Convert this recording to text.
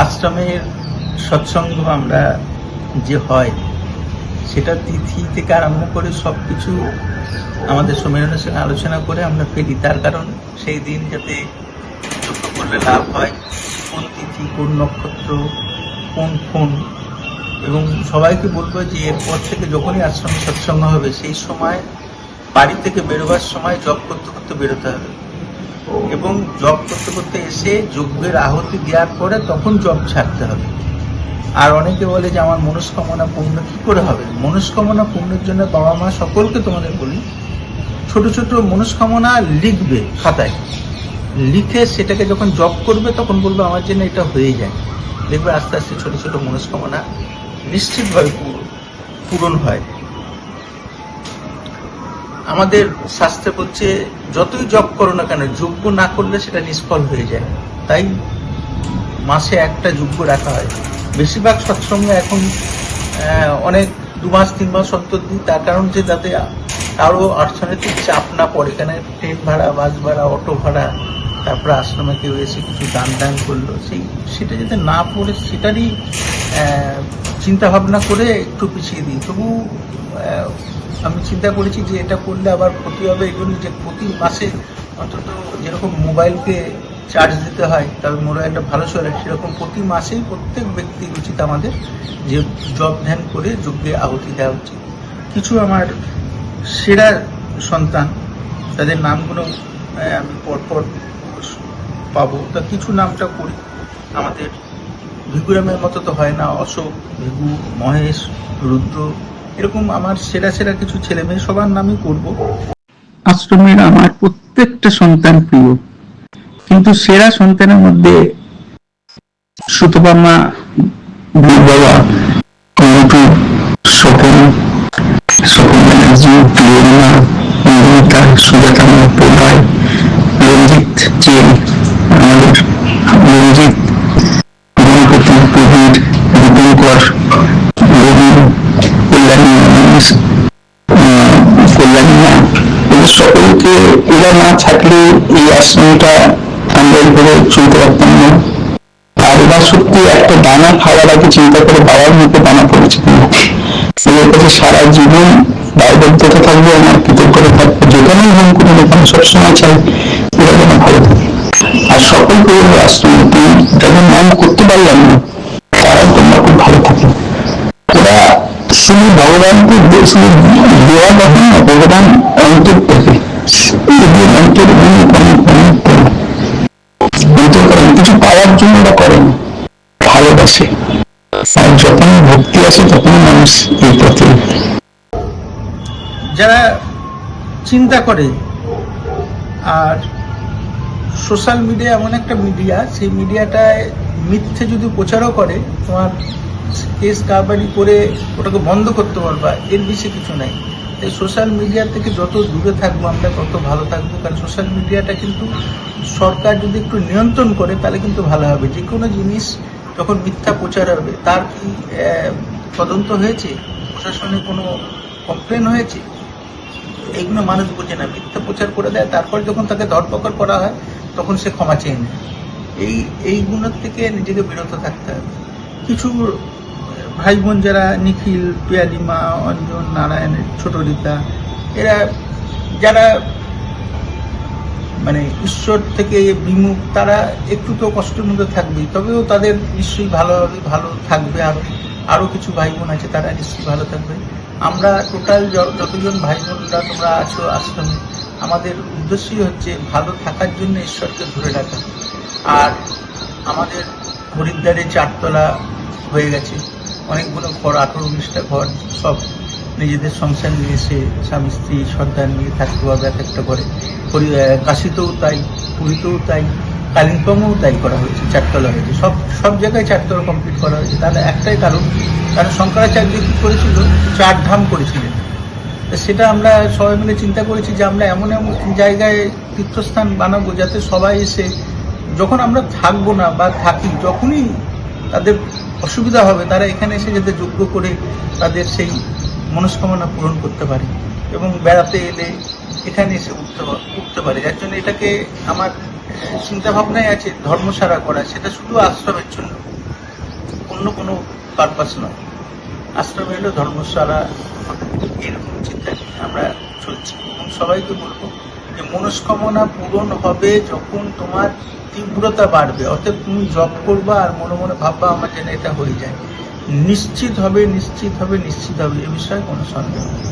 আশ্রমের সৎসঙ্গ আমরা যে হয় সেটা তিথি থেকে আরম্ভ করে সবকিছু আমাদের সম্মেলনের সঙ্গে আলোচনা করে আমরা ফেলি। তার কারণ সেই দিন যাতে যজ্ঞ করলে লাভ হয়, কোন তিথি, কোন নক্ষত্র, কোন ফোন, এবং সবাইকে বলবো যে এরপর থেকে যখনই আশ্রমে সৎসঙ্গ হবে সেই সময় বাড়ি থেকে বেরোবার সময় জপ করতে করতে বেরোতে হবে, এবং জব করতে করতে এসে যজ্ঞের আহুতি দেওয়ার পরে তখন জব ছাড়তে হবে। আর অনেকে বলে যে আমার মনস্কামনা পূর্ণ কি করে হবে? মনস্কামনা পূর্ণের জন্য বাবা মা সকলকে তোমাদের বলি, ছোট ছোট মনস্কামনা লিখবে খাতায়, লিখে সেটাকে যখন জব করবে তখন বলবে আমার জন্য এটা হয়ে যায়। দেখবে আস্তে আস্তে ছোট ছোট মনস্কামনা নিশ্চিতভাবে পূরণ হয়। আমাদের শাস্ত্রে বলছে যতই জপ করো না কেন, যজ্ঞ না করলে সেটা নিষ্ফল হয়ে যায়। তাই মাসে একটা যজ্ঞ রাখা হয়। বেশিরভাগ সৎসঙ্গে এখন অনেক 2 মাস 3 মাস অন্তর দিই, তার কারণ যে যাতে কারো অর্থনৈতিক চাপ না পড়ে। এখানে ট্রেন ভাড়া, বাস ভাড়া, অটো ভাড়া, তারপরে আশ্রমে কেউ এসে কিছু দান করলো, সেটা যাতে না পড়ে সেটারই চিন্তা ভাবনা করে একটু পিছিয়ে দিই। তবু আমি চিন্তা করেছি যে এটা করলে আবার ক্ষতি হবে, এই জন্য যে প্রতি মাসে অন্তত যেরকম মোবাইলকে চার্জ দিতে হয় তবে মোবাইলটা ভালো চলে, সেরকম প্রতি মাসেই প্রত্যেক ব্যক্তির উচিত আমাদের যে জপ ধ্যান করে যজ্ঞে আহুতি দেওয়া উচিত। কিছু আমার সেরা সন্তান, তাদের নামগুলো আমি পরপর পাবো, তা কিছু নামটা করি। আমাদের ভিগুরামের মতো তো হয় না, অশোক, ভিগু, মহেশ, রুদ্র, এরকম আমার সেরা সেরা কিছু ছেলে মেয়ে সবার নামই করব। আশ্রমের আমার প্রত্যেকটা সন্তান প্রিয়, কিন্তু সেরা সন্তানের মধ্যে সুতপামা, বাবা, কমিটু, স্বপন, স্বপন ব্যানার্জি, প্রিয়মা, মধুমিতা, সুজাতা, প্রভায়, রঞ্জিত চেন, আমাদের রঞ্জিত, গণপতি, প্রবীর, দীপঙ্কর, রবীন, কল্যাণী, এদের সকলকে, এরা না থাকলে এই আশ্রমটা আমরা এইভাবে চলতে পারতাম না। আর এরা সত্যি একটা দানা খাওয়ার আগে চিন্তা করে বাবার মুখে দানা পড়েছে কিনা। এদের কাছে সারা জীবন দায়বদ্ধতা থাকবে, আমার কৃতজ্ঞতা থাকবে। যেখানেই হোম করুন এখানে সবসময় চাই এরা যেন ভালো থাকে। আর সকলকে বলবো আশ্রমে যাদের নাম করতে পারলাম না তারাও তোমরা খুব ভালো থাকে। ওরা শুধু ভগবানকে শুধু দেওয়া কথা না, ভগবান অন্তর থেকে কিছু পাওয়ার জন্য ওরা করে না, ভালোবাসে। আর যখন ভক্তি আসে তখন মানুষ এই পথে। যারা চিন্তা করে, আর সোশ্যাল মিডিয়া এমন একটা মিডিয়া, সেই মিডিয়াটায় মিথ্যে যদি প্রচারও করে, তোমার কেস কারবারি করে ওটাকে বন্ধ করতে পারবা, এর বেশি কিছু নাই। এই সোশ্যাল মিডিয়া থেকে যত দূরে থাকবো আমরা তত ভালো থাকবো। কারণ সোশ্যাল মিডিয়াটা কিন্তু সরকার যদি একটু নিয়ন্ত্রণ করে তাহলে কিন্তু ভালো হবে। যে কোনো জিনিস যখন মিথ্যা প্রচার হবে, তার কি তদন্ত হয়েছে, প্রশাসনে কোনো কমপ্লেন হয়েছে, এইগুলো মানুষ বোঝে না। মিথ্যা প্রচার করে দেয়, তারপর যখন তাকে ধরপকড় করা হয় তখন সে ক্ষমা চেয়ে নেয়। এইগুলোর থেকে নিজেকে বিরত থাকতে হবে। কিছু ভাই বোন যারা নিখিল, পিয়ালিমা, অঞ্জন, নারায়ণের, ছোট রীতা, এরা যারা মানে ঈশ্বর থেকে বিমুখ, তারা একটু তো কষ্টের মধ্যে থাকবেই, তবেও তাদের নিশ্চয়ই ভালো থাকবে। আরও কিছু ভাই বোন আছে তারা নিশ্চয়ই ভালো থাকবে। আমরা টোটাল যতজন ভাই বোনরা তোমরা আছো আশ্রমে, আমাদের উদ্দেশ্যই হচ্ছে ভালো থাকার জন্য ঈশ্বরকে ধরে রাখা। আর আমাদের হরিদ্বারে 4 তলা হয়ে গেছে, অনেকগুলো ঘর, 18-19টা ঘর, সব নিজেদের সংসার নিয়ে এসে স্বামী স্ত্রী সন্তান নিয়ে থাকতে হবে এক একটা ঘরে। কাশিতেও তাই, পুরীতেও তাই, কালিম্পংয়েও তাই করা হয়েছে, চারতলা হয়েছে, সব সব জায়গায় চারতলা কমপ্লিট করা হয়েছে। তার একটাই কারণ শঙ্করাচার্য কি করেছিল, 4 ধাম করেছিলেন। সেটা আমরা সবাই মিলে চিন্তা করেছি যে আমরা এমন এমন জায়গায় তীর্থস্থান বানাবো যাতে সবাই এসে, যখন আমরা থাকবো না বা থাকি, যখনই তাদের অসুবিধা হবে তারা এখানে এসে যাতে যজ্ঞ করে তাদের সেই মনস্কামনা পূরণ করতে পারে এবং বেড়াতে এলে এখানে এসে উঠতে পারে। যার জন্য এটাকে আমার চিন্তা ভাবনায় আছে ধর্মশালা করা, সেটা শুধু আশ্রমের জন্য, অন্য কোনো পারপাস নয়। আশ্রমে এলো ধর্মশালা, এরকম চিন্তা নিয়ে আমরা চলছি এবং সবাইকে বলবো যে মনস্কামনা পূরণ হবে যখন তোমার তীব্রতা বাড়বে। অর্থাৎ তুমি জপ করবা আর মনে মনে ভাববা আমার যেন এটা হয়ে যায়, নিশ্চিত হবে, নিশ্চিত হবে, নিশ্চিত হবে, এ বিষয়ে কোনো সন্দেহ নেই।